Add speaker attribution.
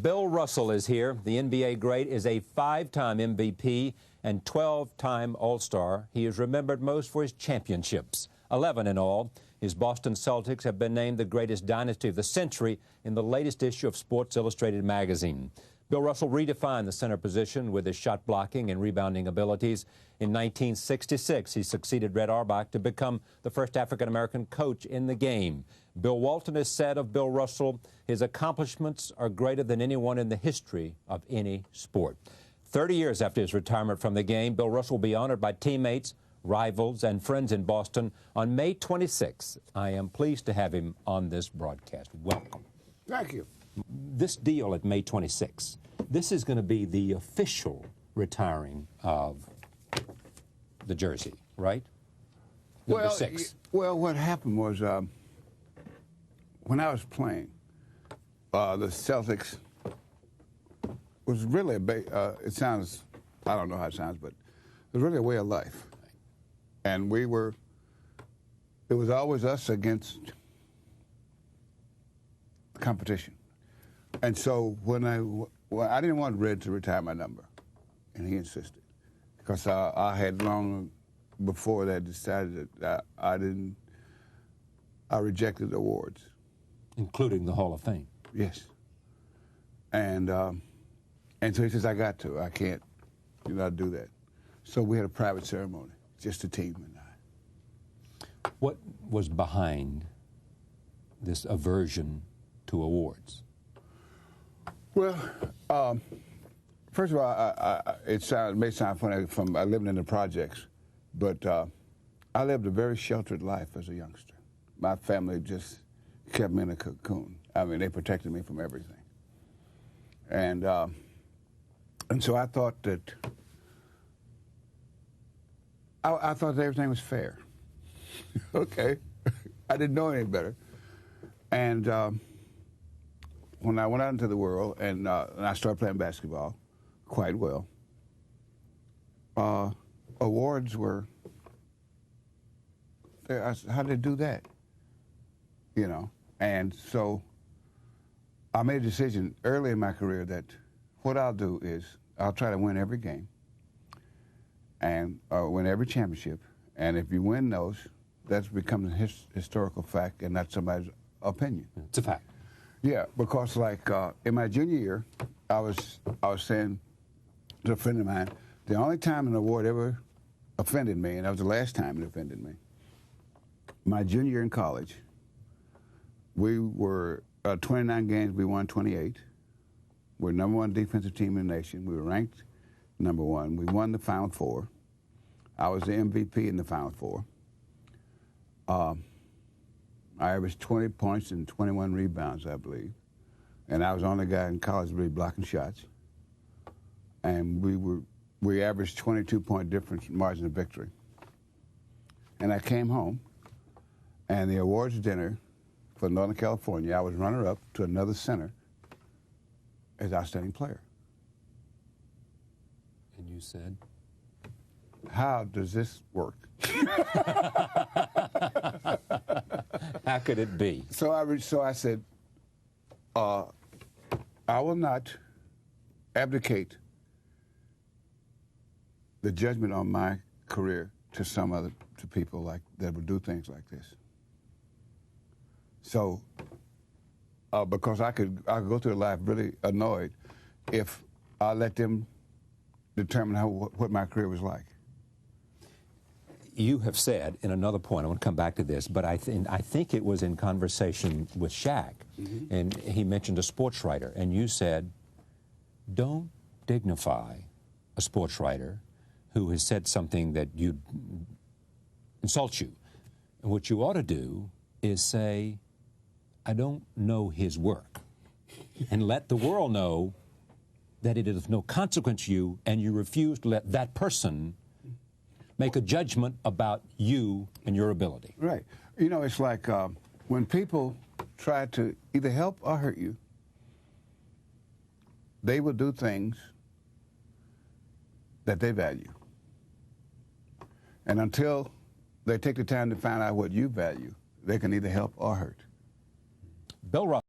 Speaker 1: Bill Russell is here. The NBA great is a 5-time MVP and 12-time All-Star. He is remembered most for his championships, 11 in all. His Boston Celtics have been named the greatest dynasty of the century in the latest issue of Sports Illustrated magazine. Bill Russell redefined the center position with his shot blocking and rebounding abilities. In 1966, he succeeded Red Auerbach to become the first African-American coach in the game. Bill Walton has said of Bill Russell, his accomplishments are greater than anyone in the history of any sport. 30 years after his retirement from the game, Bill Russell will be honored by teammates, rivals, and friends in Boston on May 26th. I am pleased to have him on this broadcast. Welcome.
Speaker 2: Thank you.
Speaker 1: This deal at May 26th, this is going to be the official retiring of the jersey, right? Number 6.
Speaker 2: Well, what happened was when I was playing, the Celtics was really it sounds, I don't know how it sounds, but it was really a way of life. And it was always us against competition. And so when I didn't want Red to retire my number, and he insisted, because I had long before that decided that I rejected awards.
Speaker 1: Including the Hall of Fame.
Speaker 2: Yes. And so he says, I can't, do that. So we had a private ceremony, just the team and I.
Speaker 1: What was behind this aversion to awards?
Speaker 2: Well, first of all, it may sound funny from living in the projects, but I lived a very sheltered life as a youngster. My family just kept me in a cocoon. I mean, they protected me from everything. And so I thought that I thought that everything was fair. Okay, I didn't know any better. And when I went out into the world and I started playing basketball quite well, awards were there. How did they do that? And so I made a decision early in my career that what I'll do is I'll try to win every game and win every championship. And if you win those, that becomes a historical fact and not somebody's opinion.
Speaker 1: It's a fact.
Speaker 2: Yeah, because like in my junior year, I was saying to a friend of mine, the only time an award ever offended me, and that was the last time it offended me, my junior year in college, we were 29 games, we won 28. We're #1 defensive team in the nation. We were ranked #1. We won the Final Four. I was the MVP in the Final Four. I averaged 20 points and 21 rebounds, I believe. And I was the only guy in college really blocking shots. And we averaged 22-point difference margin of victory. And I came home, and the awards dinner for Northern California, I was runner-up to another center as outstanding player.
Speaker 1: And you said?
Speaker 2: How does this work?
Speaker 1: How could it be?
Speaker 2: So I said, I will not abdicate the judgment on my career to people that would do things like this. So, because I could go through life really annoyed if I let them determine what my career was like.
Speaker 1: You have said in another point, I want to come back to this, but I think it was in conversation with Shaq, and he mentioned a sports writer, and you said, don't dignify a sports writer who has said something that insults you. And what you ought to do is say, I don't know his work, and let the world know that it is of no consequence to you, and you refuse to let that person make a judgment about you and your ability.
Speaker 2: Right. It's like when people try to either help or hurt you, they will do things that they value. And until they take the time to find out what you value, they can either help or hurt.
Speaker 1: Bill Russell.